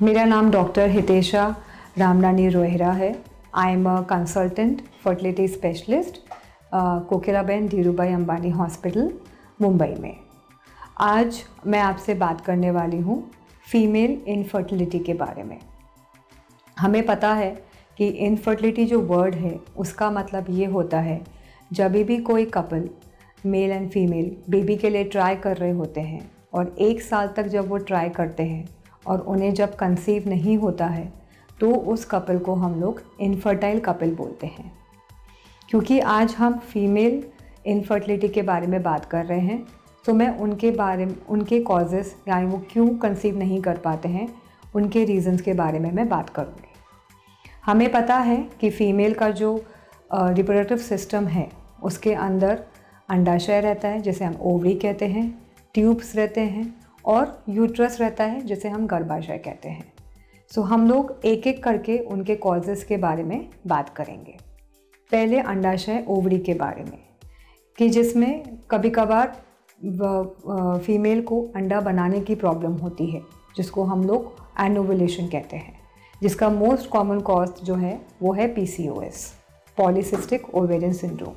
मेरा नाम डॉक्टर हितेशा रामरानी रोहिरा है। I am a consultant fertility specialist, Kokilaben Dhirubhai Ambani hospital, Mumbai में। आज मैं आपसे बात करने वाली हूँ फीमेल इनफर्टिलिटी के बारे में। हमें पता है कि इनफर्टिलिटी जो वर्ड है उसका मतलब ये होता है जब भी कोई couple male and female baby के लिए ट्राई कर रहे होते हैं और 1 साल तक जब वो ट्राई करते हैं और उन्हें जब कंसीव नहीं होता है तो उस कपल को हम लोग इनफर्टाइल कपल बोलते हैं। क्योंकि आज हम फीमेल इनफर्टिलिटी के बारे में बात कर रहे हैं तो मैं उनके कॉजेज़ यानी वो क्यों कंसीव नहीं कर पाते हैं उनके रीज़न्स के बारे में मैं बात करूँगी। हमें पता है कि फ़ीमेल का जो रिप्रोडक्टिव सिस्टम है उसके अंदर अंडाशय रहता है जिसे हम ओवरी कहते हैं, ट्यूब्स रहते हैं और यूट्रस रहता है जिसे हम गर्भाशय कहते हैं। सो हम लोग एक एक करके उनके कॉजेज़ के बारे में बात करेंगे। पहले अंडाशय ओवरी के बारे में, कि जिसमें कभी कभार फीमेल को अंडा बनाने की प्रॉब्लम होती है जिसको हम लोग एनोवुलेशन कहते हैं, जिसका मोस्ट कॉमन कॉज जो है वो है PCOS, polycystic ovarian syndrome.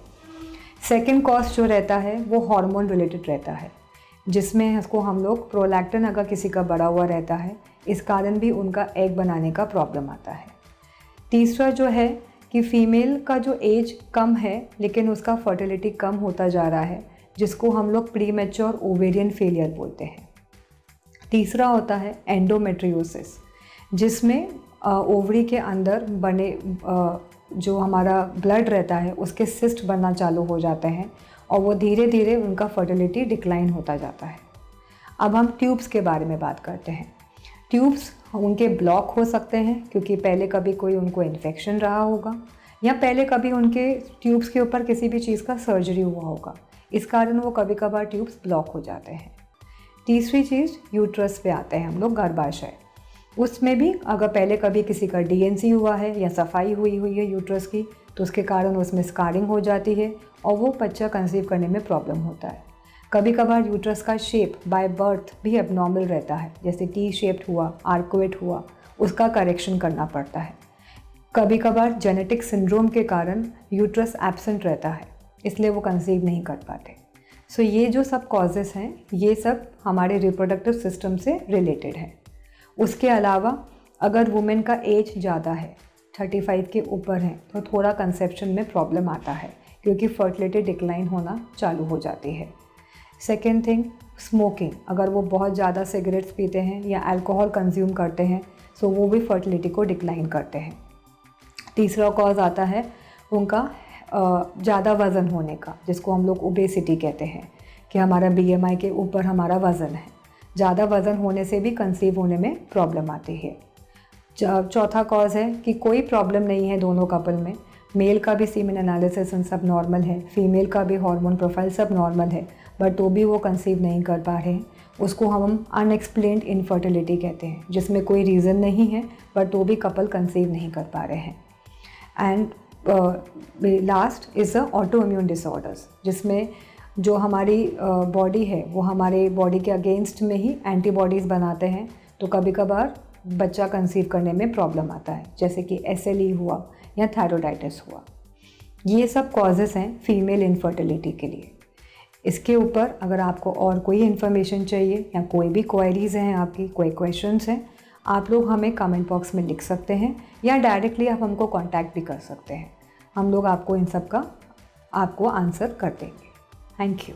Second cause जो रहता है वो हार्मोन रिलेटेड रहता है, जिसमें उसको हम लोग प्रोलैक्टिन अगर किसी का बढ़ा हुआ रहता है इस कारण भी उनका एग बनाने का प्रॉब्लम आता है। तीसरा जो है कि फ़ीमेल का जो एज कम है लेकिन उसका फर्टिलिटी कम होता जा रहा है, जिसको हम लोग प्रीमेच्योर ओवेरियन फेलियर बोलते हैं। तीसरा होता है एंडोमेट्रियोसिस, जिसमें ओवरी के अंदर बने जो हमारा ब्लड रहता है उसके सिस्ट बनना चालू हो जाते हैं और वो धीरे धीरे उनका फर्टिलिटी डिक्लाइन होता जाता है। अब हम ट्यूब्स के बारे में बात करते हैं। ट्यूब्स उनके ब्लॉक हो सकते हैं क्योंकि पहले कभी कोई उनको इन्फेक्शन रहा होगा या पहले कभी उनके ट्यूब्स के ऊपर किसी भी चीज़ का सर्जरी हुआ होगा, इस कारण वो कभी कभार ट्यूब्स ब्लॉक हो जाते हैं। तीसरी चीज़ यूट्रस पे आते हैं हम लोग, गर्भाशय। उसमें भी अगर पहले कभी किसी का DNC हुआ है या सफाई हुई है यूट्रस की तो उसके कारण उसमें स्कारिंग हो जाती है और वो बच्चा कंसीव करने में प्रॉब्लम होता है। कभी कभार यूट्रस का शेप बाय बर्थ भी एबनॉर्मल रहता है, जैसे T शेप्ड हुआ, आर्कोएट हुआ, उसका करेक्शन करना पड़ता है। कभी कभार जेनेटिक सिंड्रोम के कारण यूट्रस एब्सेंट रहता है, इसलिए वो कंसीव नहीं कर पाते। सो ये जो सब कॉजेज़ हैं ये सब हमारे रिप्रोडक्टिव सिस्टम से रिलेटेड है। उसके अलावा अगर वुमेन का एज ज़्यादा है, 35 के ऊपर है, तो थोड़ा कंसेप्शन में प्रॉब्लम आता है क्योंकि फर्टिलिटी डिक्लाइन होना चालू हो जाती है। Second thing, smoking. अगर वो बहुत ज़्यादा सिगरेट्स पीते हैं या अल्कोहल कंज्यूम करते हैं सो वो भी फर्टिलिटी को डिक्लाइन करते हैं। तीसरा कॉज आता है उनका ज़्यादा वज़न होने का, जिसको हम लोग ओबेसिटी कहते हैं, कि हमारा BMI के ऊपर हमारा वज़न है। ज़्यादा वज़न होने से भी कंसीव होने में प्रॉब्लम आती है। चौथा कॉज है कि कोई प्रॉब्लम नहीं है दोनों कपल में, मेल का भी सीमेन एनालिसिस सब नॉर्मल है, फीमेल का भी हार्मोन प्रोफाइल सब नॉर्मल है, बट तो भी वो कंसीव नहीं कर पा रहे हैं। उसको हम अनएक्सप्लेन्ड इनफर्टिलिटी कहते हैं, जिसमें कोई रीज़न नहीं है बट तो भी कपल कंसीव नहीं कर पा रहे हैं। And last is a auto immune disorders, जिसमें जो हमारी बॉडी है वो हमारे बॉडी के अगेंस्ट में ही एंटीबॉडीज़ बनाते हैं, तो कभी कभार बच्चा कंसीव करने में प्रॉब्लम आता है, जैसे कि SLE हुआ या थायरोइडाइटिस हुआ। ये सब कॉजेज़ हैं फीमेल इनफर्टिलिटी के लिए। इसके ऊपर अगर आपको और कोई इन्फॉर्मेशन चाहिए या कोई भी क्वेरीज़ हैं, आपकी कोई क्वेश्चंस हैं, आप लोग हमें कमेंट बॉक्स में लिख सकते हैं या डायरेक्टली आप हमको कांटेक्ट भी कर सकते हैं। हम लोग आपको इन सब का आपको आंसर कर देंगे। Thank you.